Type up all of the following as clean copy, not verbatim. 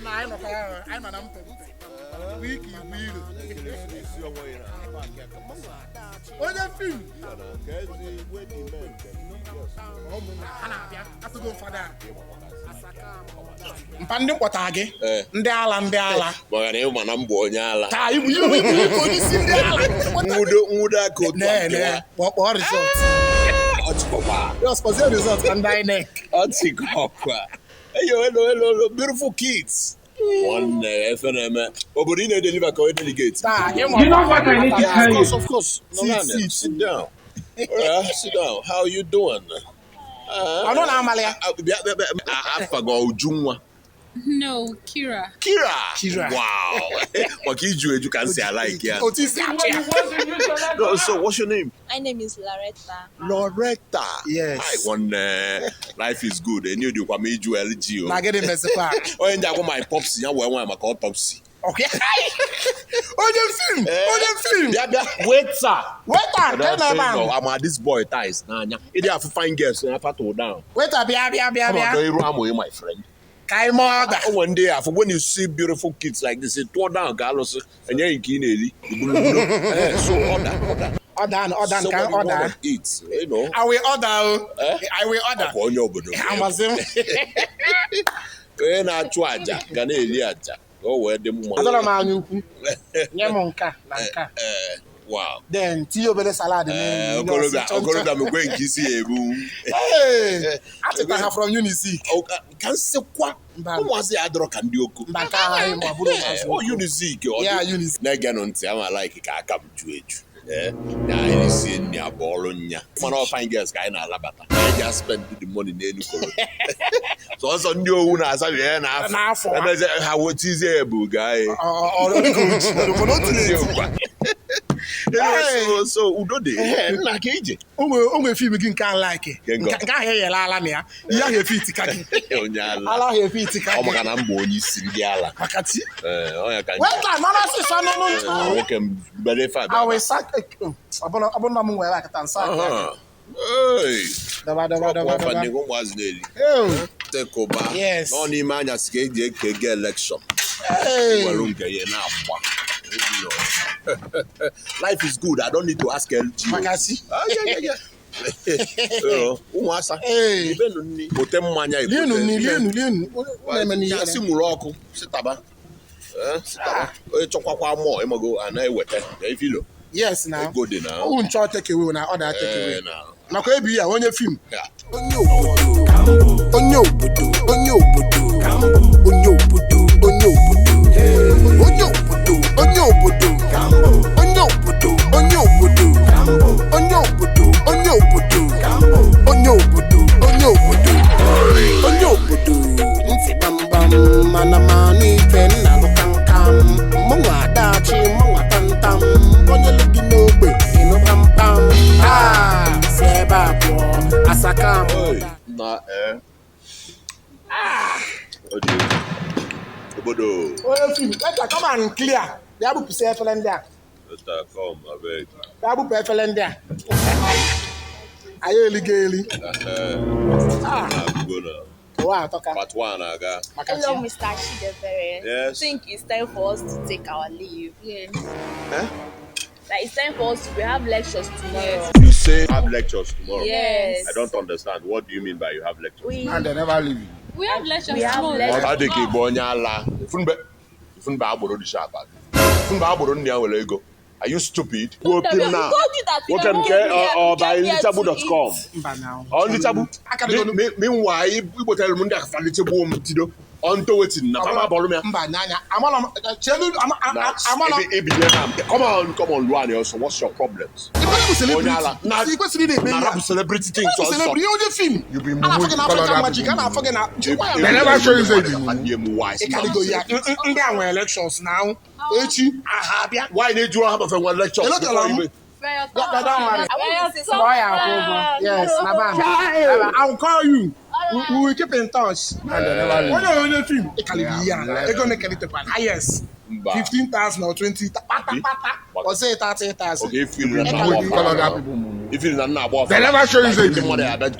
I'm an wiki wheel. What a film! I have to go for that. Mpande kwatagi ndị ala ma na ịma na mbọ onye ala ta ibu polisi ndị ala nwudo aka otu ne kpọkpọ resort ọtịkọkwa yes for the resort and dine ọtịkọkwa hello beautiful kids one efe na-eme obodo ị na-edeliver ka onye delegate you know what I need to tell you of course sit down sit down how you doing I don't know Amalia. Afago Ujunwa. No, Kira. Wow. You can say I like yeah. No, so what's your name? My name is Loretta. Yes. I want life is good. And you do what made you LG. I get a message back. Oh, and I want my popsy. I want my autopsy. Okay. Onye film. Waiter. I'm at this boy ties. He have to find girls and I have to down. Waiter, Come on, my friend. One day, when you see beautiful kids like this, it tore down Carlos and you're in Kinelli. So order. Eat, you know. I will order. On your Obodo. I was him. When I try, Ganeliaja. Oh, where the woman. Nyamonka. Wow. Then Chidiebere salad. Obodo, I'm going to see a room. Hey, I think I have from Unisi. Oh, can say what? Who was the other can do? Oh, Unisi. Yeah, Unisi. Neganon, I'm like I come to it. Yeah, I see near Bologna. One of fine girls, kind of labata. I just spent the money in the so also new owners are here now. And I said, how it is able, guy? So Udode, like AJ. Onwe fi begin kan like it. Nka he yela ala me ya. Ya he fi tikaki. Ala he fi tikaki. O maka na mbo onyi siri ala. Makati. Oya kan. Well, mama si so no. We can very far. I will sack. Abona mu wela katan sack. Hey. Daba. Fannego was nearly. Take over. Yes. No ni manya ske get election. Hey. Life is good. I don't need to ask LG. Makasi. Yeah. Umasa. Hey. Potem manya. Lienu. Ya simuloko. Sitaba. Sitaba. Chokwa more. Emago ana ewete. If you yes now. Good now. Who ncho take away na order take away. Na ko ebi ya onye film. Yeah. Onye Obodo. Onye Obodo. Onye Obodo. Nti bam mana mani ken na lukankam. Monga dachi monga tantam. Onye legi n'ogbe ino pam. Seba po asaka mo. Na Obodo. Oh, film. Let come and clear. They have to say FLN there. Let come, I beg. They have to FLN there. Are you legally? Wow, Part one, I got. Hello, Mr. Chidiebere. Yes. I think it's time for us to take our leave. Yes. Like it's time for us to have lectures tomorrow. You say have lectures tomorrow? Yes. I don't understand. What do you mean by you have lectures? And they never leave. We have lectures tomorrow. How they keep Bonyala? Funbe Obodo di sharp. Funbe Obodo ndi awele ego. Are you stupid? Go him now. What can care or by litabu.com. On litabu. Meanwhile, we tell Mundi ka litabu mtido. Onto wetin na baba bolu me. Mba nanya. Amala chelu amala. Come on, Luani also. What's your problems? Bonyala. Na celebrity things also. Celebrity on the film. You be they never show you it can go here. Ndị elections now. Echi ahabia. Why they do have a one lecture? Yes, I'll call you. We will keep in touch. When you film, it can be yes. 15,000 or 20,000 or say 30,000. Okay, if you they never show you the money that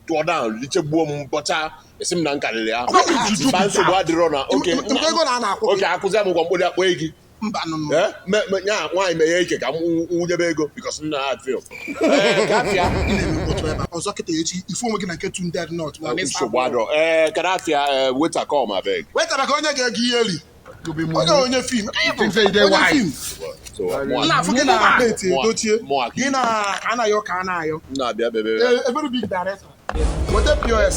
go down, little boom, butter, esi m na nkarịrị ya mba nsogbu adịrọ na oke akụzi m ụgwọ mkpụrụ akpọ egi nya nwaanyị meghe ike ka m nwunyebe ego bikos nna ha fil ọzọ kịta echi ife onwe gị na nke tu ndị adị nọt nsogbu adịrọ kada afịa weta kọm abeg weta maka onye ga-ego ihe eri onye fim na-afụ gị na akpeti edochie gị na anaghị ụka anaghị na-abịa bebe very big director weta POS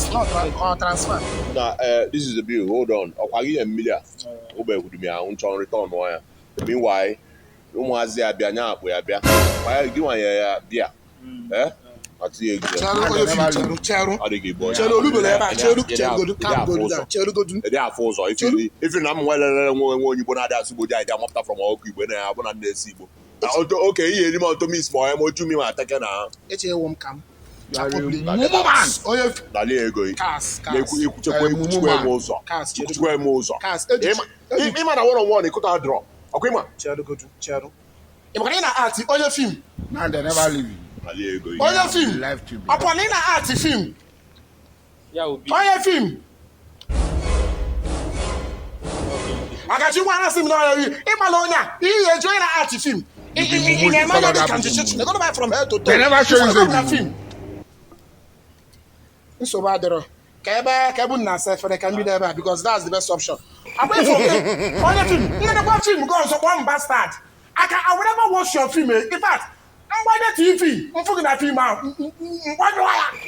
or transfer na this is the bill hold on ọkwa gị nye mmiri a ogbe hụrụ m ya nchọ return ya meanwhile ụmụazị ya bịa nya akpụ ya bịa gị nwanye ya bịa atụghị ego ịdị afụ ụzọ ife na m nwelere nwe onyibo na-adị asụ Igbo dị anyị amapụta from ọkụ Igbo na ya abụ na na-esi Igbo oke ihe eri m ọtomis ma ọ oju mi ma atake na dali ego ikwuchekwa eme ụzọ ịma na one on one ịkụta drọ ọkwa ịma ịmaka ị na-atị onye fim onye fim ọkwa na ị na-atị fim onye fim maka chi nwa arasị m n'ọya ịmala onye a ihe eji onye na-atị fim ị na-eme anya dị ka nchichi from head to toe na fim nsogbu adịrọ ka ebe nna asa efere ka mbido ebe a because that's the best option akwa ifo onye fim ihe nekwa fim gị ọzọ kpọọ m bastard I will never watch your film. In fact, I'm watching TV. I'm fucking that film out.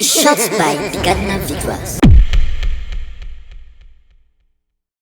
Shots by the Ghana Victories.